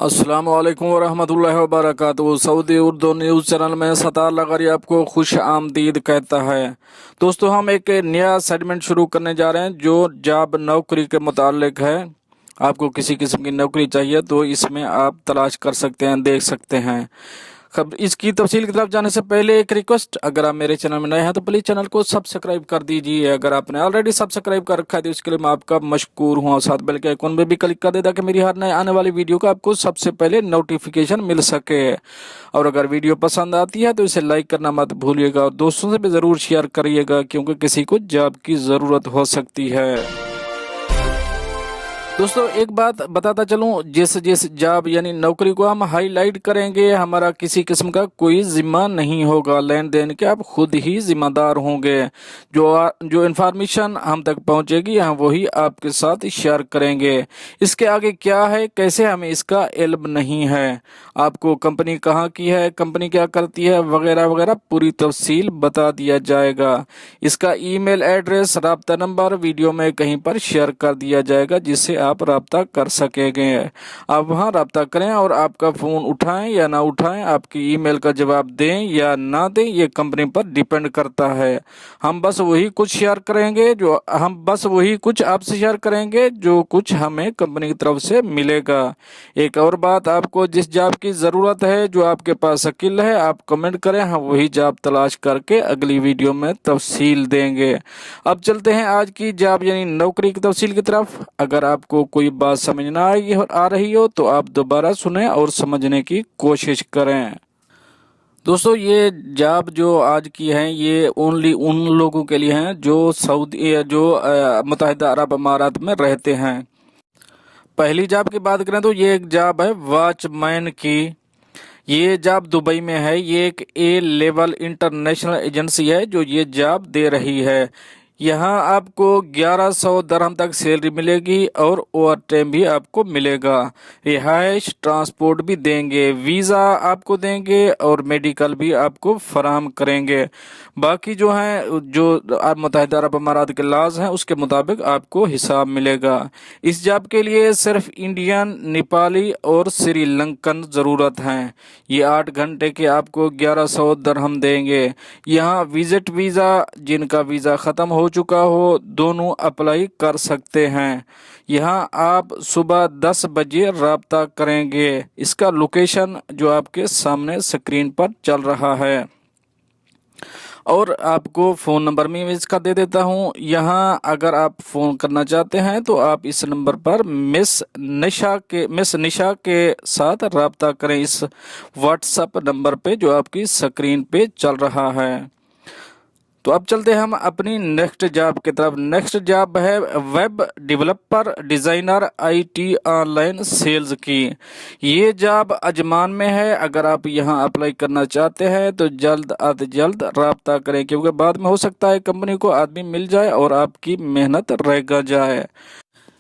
अस्सलाम वालेकुम वरहमतुल्लाहि वबरकातुहू। सऊदी उर्दू न्यूज़ चैनल में सतार लगारी आपको खुश आमदीद कहता है। दोस्तों, हम एक नया सेगमेंट शुरू करने जा रहे हैं जो जॉब नौकरी के मुतालिक है। आपको किसी किस्म की नौकरी चाहिए तो इसमें आप तलाश कर सकते हैं, देख सकते हैं। खबर इसकी तफसील की तरफ जाने से पहले एक रिक्वेस्ट, अगर आप मेरे चैनल में नए हैं तो प्लीज़ चैनल को सब्सक्राइब कर दीजिए। अगर आपने ऑलरेडी सब्सक्राइब कर रखा है तो इसके लिए मैं आपका मशकूर हूँ। और साथ बेल के आइकॉन में भी क्लिक कर दे ताकि मेरी हर नए आने वाली वीडियो का आपको सबसे पहले नोटिफिकेशन मिल सके। और अगर वीडियो पसंद आती है तो इसे लाइक करना मत भूलिएगा और दोस्तों से भी ज़रूर शेयर करिएगा, क्योंकि किसी को जॉब की ज़रूरत हो सकती है। दोस्तों, एक बात बताता चलूं, जिस जिस जॉब यानी नौकरी को हम हाईलाइट करेंगे, हमारा किसी किस्म का कोई जिम्मा नहीं होगा। लेन देन के आप खुद ही जिम्मेदार होंगे। जो इन्फॉर्मेशन हम तक पहुंचेगी हम वही आपके साथ शेयर करेंगे। इसके आगे क्या है, कैसे, हमें इसका इल्म नहीं है। आपको कंपनी कहाँ की है, कंपनी क्या करती है, वगैरह वगैरह पूरी तफसील बता दिया जाएगा। इसका ईमेल एड्रेस, राब्ता नंबर वीडियो में कहीं पर शेयर कर दिया जाएगा, जिससे आप राब्ता कर सकेंगे। आप वहां राब्ता करें और आपका फ़ोन उठाएं या ना उठाएं, आपकी ईमेल का जवाब दें या ना दें, ये कंपनी पर डिपेंड करता है। हम बस वही कुछ आपसे शेयर करेंगे जो कुछ हमें कंपनी की तरफ से मिलेगा। एक और बात, आपको जिस जॉब की ज़रूरत है, जो आपके पास स्किल है, आप कमेंट करें, हम वही जॉब तलाश करके अगली वीडियो में तफसील देंगे। अब चलते हैं आज की जॉब यानी नौकरी की तफसील की तरफ। अगर आपको कोई बात समझ ना आ रही हो तो आप दोबारा सुने और समझने की कोशिश करें। दोस्तों, ये जॉब जो आज की है ये ओनली उन लोगों के लिए हैं जो मुत्तहिदा अरब अमारात में रहते हैं। पहली जॉब की बात करें तो ये एक जॉब है वॉचमैन की। ये जॉब दुबई में है। ये एक ए लेवल इंटरनेशनल एजेंसी है जो ये जॉब दे रही है। यहाँ आपको 1100 दरहम तक सैलरी मिलेगी और ओवर टाइम भी आपको मिलेगा। रिहाइश, ट्रांसपोर्ट भी देंगे, वीज़ा आपको देंगे और मेडिकल भी आपको फराहम करेंगे। बाकी जो है जो मुत्तहिदा अरब अमारात के लॉज हैं उसके मुताबिक आपको हिसाब मिलेगा। इस जॉब के लिए सिर्फ इंडियन, नेपाली और श्रीलंकन ज़रूरत हैं। ये 8 घंटे के आपको 1100 दरहम देंगे। यहाँ विजिट वीज़ा, जिनका वीज़ा ख़त्म हो चुका हो, दोनों अप्लाई कर सकते हैं। यहाँ आप सुबह 10 बजे राब्ता करेंगे। इसका लोकेशन जो आपके सामने स्क्रीन पर चल रहा है और आपको फ़ोन नंबर में इसका दे देता हूँ। यहाँ अगर आप फ़ोन करना चाहते हैं तो आप इस नंबर पर मिस निशा के साथ राब्ता करें, इस व्हाट्सएप नंबर पे जो आपकी स्क्रीन पे चल रहा है। तो अब चलते हैं हम अपनी नेक्स्ट जॉब की तरफ। नेक्स्ट जॉब है web developer designer IT online sales की। ये जॉब अजमान में है। अगर आप यहाँ अप्लाई करना चाहते हैं तो जल्द अज जल्द राब्ता करें, क्योंकि बाद में हो सकता है कंपनी को आदमी मिल जाए और आपकी मेहनत रह जाए।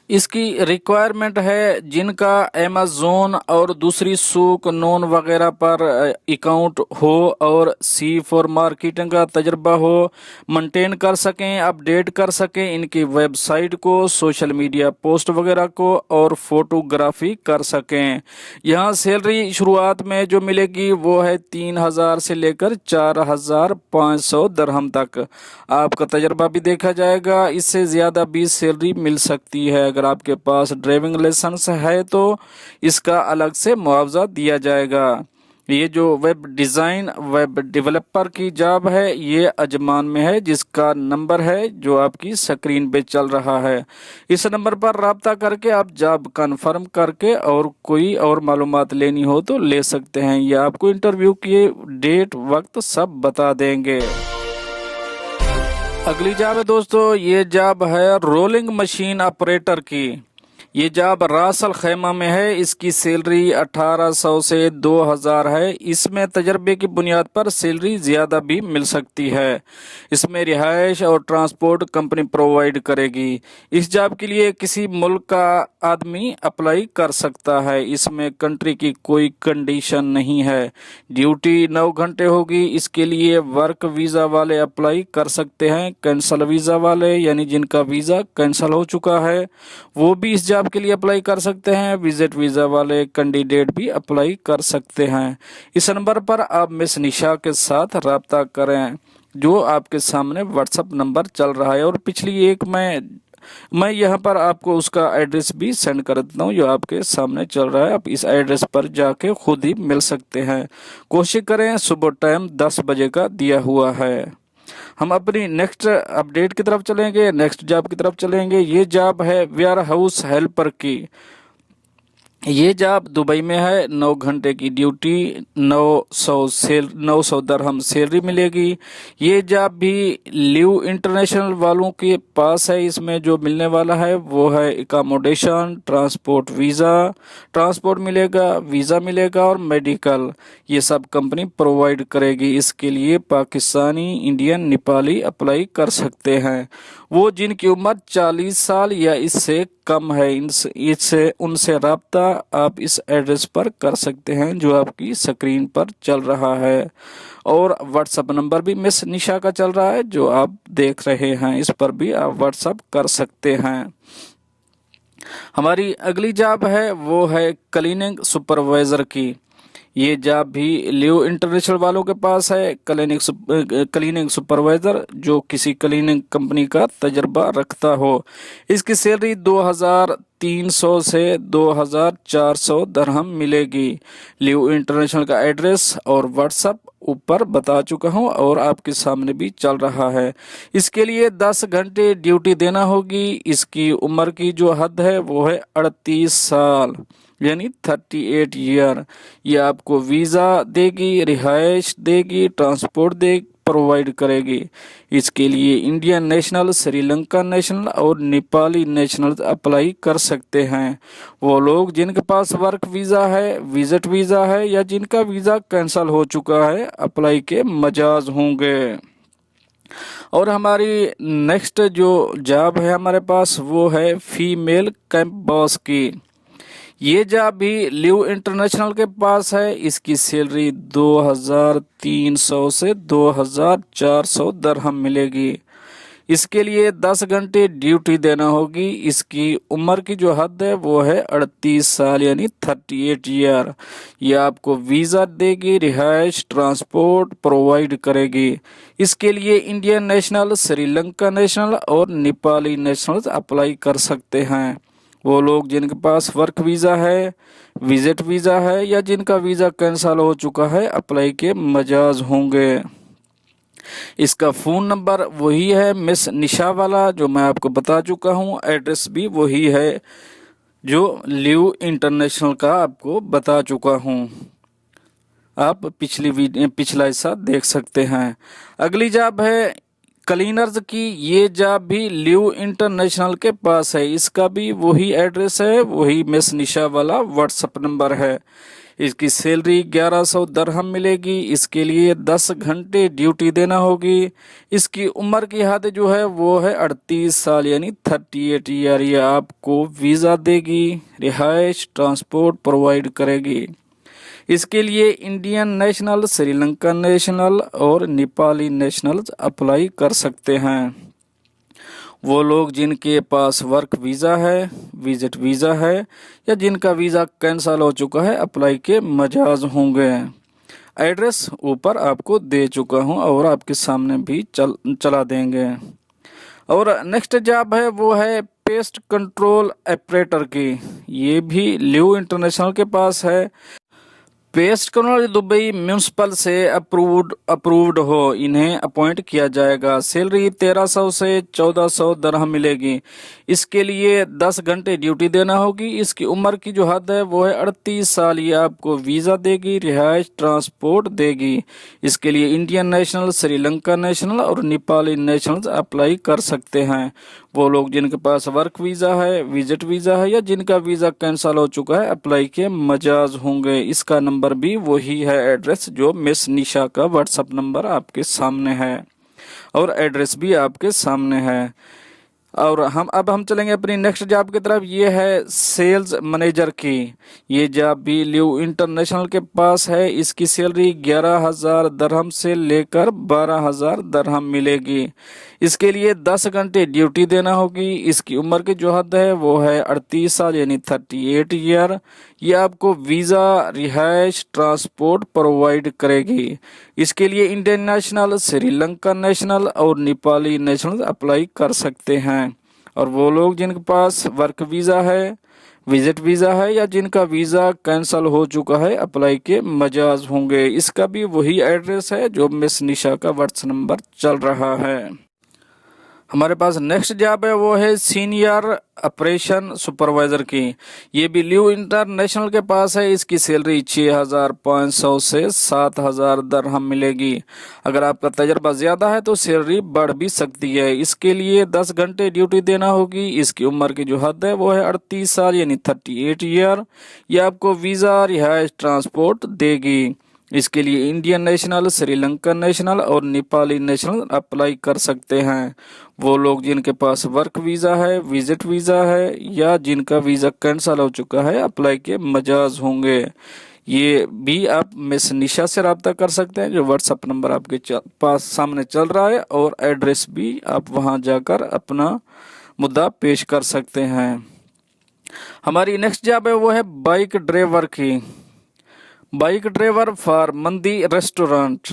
इसकी रिक्वायरमेंट है जिनका अमेज़न और दूसरी सूक नोन वगैरह पर अकाउंट हो और C फॉर मार्केटिंग का तजर्बा हो, मेंटेन कर सकें, अपडेट कर सकें इनकी वेबसाइट को, सोशल मीडिया पोस्ट वगैरह को और फोटोग्राफी कर सकें। यहाँ सैलरी शुरुआत में जो मिलेगी वो है 3000 से लेकर 4500 दरहम तक। आपका तजर्बा भी देखा जाएगा। इससे ज़्यादा भी सैलरी मिल सकती है। अगर आपके पास ड्राइविंग लाइसेंस है तो इसका अलग से मुआवजा दिया जाएगा। ये जो वेब डेवलपर की जॉब है ये अजमान में है, जिसका नंबर है जो आपकी स्क्रीन पे चल रहा है। इस नंबर पर राब्ता करके आप जॉब कन्फर्म करके और कोई और मालूमात लेनी हो तो ले सकते हैं। ये आपको इंटरव्यू की डेट वक्त सब बता देंगे। अगली जॉब है दोस्तों, ये जॉब है रोलिंग मशीन ऑपरेटर की। ये जॉब रास अल खैमा में है। इसकी सैलरी 1800 से 2000 है। इसमें तजर्बे की बुनियाद पर सैलरी ज़्यादा भी मिल सकती है। इसमें रिहाइश और ट्रांसपोर्ट कंपनी प्रोवाइड करेगी। इस जॉब के लिए किसी मुल्क का आदमी अप्लाई कर सकता है। इसमें कंट्री की कोई कंडीशन नहीं है। ड्यूटी 9 घंटे होगी। इसके लिए वर्क वीज़ा वाले अप्लाई कर सकते हैं। कैंसल वीज़ा वाले यानी जिनका वीज़ा कैंसल हो चुका है वो भी इस जॉब जॉब के लिए अप्लाई कर सकते हैं। विजिट वीज़ा वाले कैंडिडेट भी अप्लाई कर सकते हैं। इस नंबर पर आप मिस निशा के साथ रब्ता करें, जो आपके सामने व्हाट्सएप नंबर चल रहा है। और पिछली एक मैं यहाँ पर आपको उसका एड्रेस भी सेंड कर देता हूँ, जो आपके सामने चल रहा है। आप इस एड्रेस पर जाके खुद ही मिल सकते हैं। कोशिश करें, सुबह टाइम 10 बजे का दिया हुआ है। हम अपनी नेक्स्ट अपडेट की तरफ चलेंगे, नेक्स्ट जॉब की तरफ चलेंगे। ये जॉब है वेयर हाउस हेल्पर की। ये जॉब दुबई में है। 9 घंटे की ड्यूटी, 900 दरहम सैलरी मिलेगी। ये जॉब भी लिव इंटरनेशनल वालों के पास है। इसमें जो मिलने वाला है वो है एकोमोडेशन, ट्रांसपोर्ट मिलेगा, वीज़ा मिलेगा और मेडिकल। ये सब कंपनी प्रोवाइड करेगी। इसके लिए पाकिस्तानी, इंडियन, नेपाली अप्लाई कर सकते हैं। वो जिनकी उम्र 40 साल या इससे कम है, इससे उनसे रब्ता आप इस एड्रेस पर कर सकते हैं, जो आपकी स्क्रीन पर चल रहा है। और व्हाट्सएप नंबर भी मिस निशा का चल रहा है, जो आप देख रहे हैं। इस पर भी आप व्हाट्सएप कर सकते हैं। हमारी अगली जॉब है वो है क्लीनिंग सुपरवाइजर की। ये जॉब भी लिव इंटरनेशनल वालों के पास है। क्लीनिंग सुपरवाइजर जो किसी क्लीनिंग कंपनी का तजर्बा रखता हो। इसकी सैलरी 2300 से 2400 दरहम मिलेगी। लिव इंटरनेशनल का एड्रेस और व्हाट्सएप ऊपर बता चुका हूं और आपके सामने भी चल रहा है। इसके लिए 10 घंटे ड्यूटी देना होगी। इसकी उम्र की जो हद है वो है 38 साल, यानी 38 ईयर। ये आपको वीज़ा देगी, रिहाइश देगी, ट्रांसपोर्ट प्रोवाइड करेगी। इसके लिए इंडियन नेशनल, श्रीलंका नेशनल और नेपाली नेशनल अप्लाई कर सकते हैं। वो लोग जिनके पास वर्क वीज़ा है, विजिट वीज़ा है या जिनका वीज़ा कैंसिल हो चुका है, अप्लाई के मजाज होंगे। और हमारी नेक्स्ट जो जॉब है हमारे पास वो है फीमेल कैंप बॉस की। ये जॉब भी लिव इंटरनेशनल के पास है। इसकी सैलरी 2300 से 2400 दरहम मिलेगी। इसके लिए 10 घंटे ड्यूटी देना होगी। इसकी उम्र की जो हद है वो है 38 साल, यानी 38 ईयर। ये आपको वीज़ा देगी, रिहाइश, ट्रांसपोर्ट प्रोवाइड करेगी। इसके लिए इंडियन नेशनल, श्रीलंका नेशनल और नेपाली नेशनल अप्लाई कर सकते हैं। वो लोग जिनके पास वर्क वीज़ा है, विजिट वीज़ा है या जिनका वीज़ा कैंसिल हो चुका है, अप्लाई के मजाज होंगे। इसका फ़ोन नंबर वही है मिस निशा वाला, जो मैं आपको बता चुका हूँ। एड्रेस भी वही है जो लिव इंटरनेशनल का आपको बता चुका हूँ। आप पिछला हिस्सा देख सकते हैं। अगली जॉब है क्लीनर्स की। ये जॉब भी लिव इंटरनेशनल के पास है। इसका भी वही एड्रेस है, वही मिस निशा वाला व्हाट्सएप नंबर है। इसकी सैलरी 1100 दरहम मिलेगी। इसके लिए 10 घंटे ड्यूटी देना होगी। इसकी उम्र की हद जो है वो है 38 साल, यानी 38 ईयर। ये आपको वीज़ा देगी, रिहाइश, ट्रांसपोर्ट प्रोवाइड करेगी। इसके लिए इंडियन नेशनल, श्रीलंका नेशनल और नेपाली नेशनल अप्लाई कर सकते हैं। वो लोग जिनके पास वर्क वीज़ा है, विजिट वीज़ा है या जिनका वीज़ा कैंसिल हो चुका है, अप्लाई के मजाज होंगे। एड्रेस ऊपर आपको दे चुका हूं और आपके सामने भी चला देंगे। और नेक्स्ट जॉब है वो है पेस्ट कंट्रोल ऑपरेटर की। ये भी लिव इंटरनेशनल के पास है। पेस्ट कंट्रोल दुबई म्यूनिसिपल से अप्रूव्ड हो, इन्हें अपॉइंट किया जाएगा। सैलरी 1300 से 1400 दरहम मिलेगी। इसके लिए 10 घंटे ड्यूटी देना होगी। इसकी उम्र की जो हद है वो है 38 साल। ये आपको वीज़ा देगी, रिहाइश, ट्रांसपोर्ट देगी। इसके लिए इंडियन नेशनल, श्रीलंका नेशनल और नेपाली नेशनल अप्लाई कर सकते हैं। वो लोग जिनके पास वर्क वीज़ा है, विजिट वीज़ा है या जिनका वीज़ा कैंसिल हो चुका है, अप्लाई के मजाज होंगे। इसका नंबर भी वही है, एड्रेस जो मिस निशा का व्हाट्सएप नंबर आपके सामने है और एड्रेस भी आपके सामने है। और हम चलेंगे अपनी नेक्स्ट जॉब की तरफ। ये है सेल्स मैनेजर की। ये जॉब भी लिव इंटरनेशनल के पास है। इसकी सैलरी 11,000 दरहम से लेकर 12,000 दरहम मिलेगी। इसके लिए 10 घंटे ड्यूटी देना होगी। इसकी उम्र की जो हद है वो है 38 साल यानी 38 ईयर। ये आपको वीज़ा, रिहाइश, ट्रांसपोर्ट प्रोवाइड करेगी। इसके लिए इंडियन नेशनल, श्रीलंका नेशनल और नेपाली नेशनल अप्लाई कर सकते हैं। और वो लोग जिनके पास वर्क वीज़ा है, विजिट वीज़ा है या जिनका वीज़ा कैंसिल हो चुका है, अप्लाई के मजाज होंगे। इसका भी वही एड्रेस है जो मिस निशा का व्हाट्सएप नंबर चल रहा है। हमारे पास नेक्स्ट जॉब है वो है सीनियर ऑपरेशन सुपरवाइजर की। ये भी ल्यू इंटरनेशनल के पास है। इसकी सैलरी 6,500 से 7,000 दरहम मिलेगी। अगर आपका तजर्बा ज़्यादा है तो सैलरी बढ़ भी सकती है। इसके लिए 10 घंटे ड्यूटी देना होगी। इसकी उम्र की जो हद है वो है 38 साल यानी 38 ईयर। ये आपको वीज़ा, रिहाइश, ट्रांसपोर्ट देगी। इसके लिए इंडियन नेशनल, श्रीलंकन नेशनल और नेपाली नेशनल अप्लाई कर सकते हैं। वो लोग जिनके पास वर्क वीज़ा है, विजिट वीज़ा है या जिनका वीज़ा कैंसिल हो चुका है, अप्लाई के मजाज होंगे। ये भी आप मिस निशा से रब्ता कर सकते हैं जो व्हाट्सएप नंबर आपके पास सामने चल रहा है, और एड्रेस भी आप वहां जाकर अपना मुद्दा पेश कर सकते हैं। हमारी नेक्स्ट जॉब है वो है बाइक ड्राइवर की। बाइक ड्राइवर फॉर मंदी रेस्टोरेंट।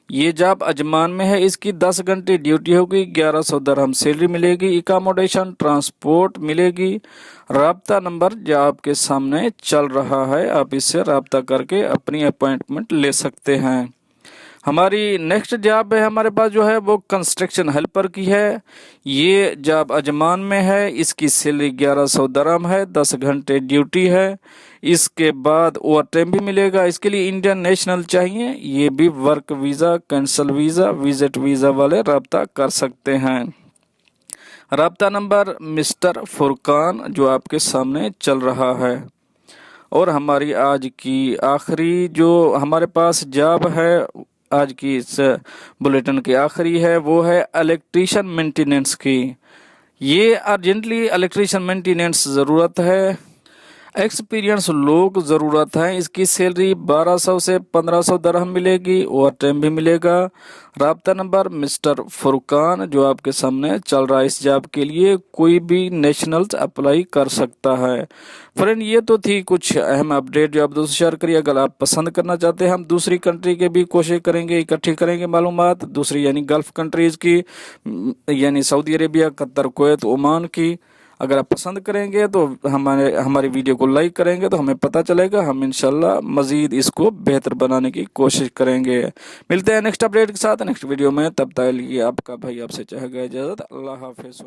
ये जॉब अजमान में है। इसकी 10 घंटे ड्यूटी होगी। 1100 दरहम सैलरी मिलेगी। अकोमोडेशन, ट्रांसपोर्ट मिलेगी। राब्ता नंबर जो आपके सामने चल रहा है, आप इससे राब्ता करके अपनी अपॉइंटमेंट ले सकते हैं। हमारी नेक्स्ट जॉब है हमारे पास जो है वो कंस्ट्रक्शन हेल्पर की है। ये जॉब अजमान में है। इसकी सैलरी 1100 दरहम है। 10 घंटे ड्यूटी है। इसके बाद ओवर टाइम भी मिलेगा। इसके लिए इंडियन नेशनल चाहिए। ये भी work visa, cancel visa, visit visa वाले रब्ता कर सकते हैं। रब्ता नंबर मिस्टर फुरकान जो आपके सामने चल रहा है। और हमारी आज की आखिरी जो हमारे पास जॉब है, आज की इस बुलेटिन की आखिरी है, वो है इलेक्ट्रीशियन मेंटेनेंस की। ये अर्जेंटली इलेक्ट्रीशियन मेंटेनेंस ज़रूरत है। एक्सपीरियंस लोग ज़रूरत है। इसकी सैलरी 1200 से 1500 दरहम मिलेगी। ओवर टाइम भी मिलेगा। राब्ता नंबर मिस्टर फुरकान जो आपके सामने चल रहा है। इस जॉब के लिए कोई भी नेशनल अप्लाई कर सकता है। फ्रेंड, ये तो थी कुछ अहम अपडेट जो आप दोस्तों शेयर करिए। अगर आप पसंद करना चाहते हैं, हम दूसरी कंट्री के भी कोशिश करेंगे, इकट्ठी करेंगे मालूमात, दूसरी यानी गल्फ कंट्रीज़ की, यानी Saudi Arabia, Qatar, Kuwait, Oman की। अगर आप पसंद करेंगे तो हमारी वीडियो को लाइक करेंगे तो हमें पता चलेगा। हम इंशाल्लाह मज़ीद इसको बेहतर बनाने की कोशिश करेंगे। मिलते हैं नेक्स्ट अपडेट के साथ नेक्स्ट वीडियो में। तब तक के लिए आपका भाई आपसे चाहेगा इजाज़त। अल्लाह हाफ़िज़।